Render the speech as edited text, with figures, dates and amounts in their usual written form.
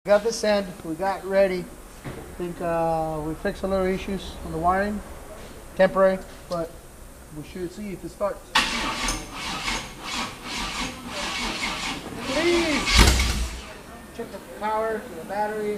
got this end, we got ready. I think we fixed a little issues on the wiring, temporary, but we should see if it starts. Please check the power to the battery.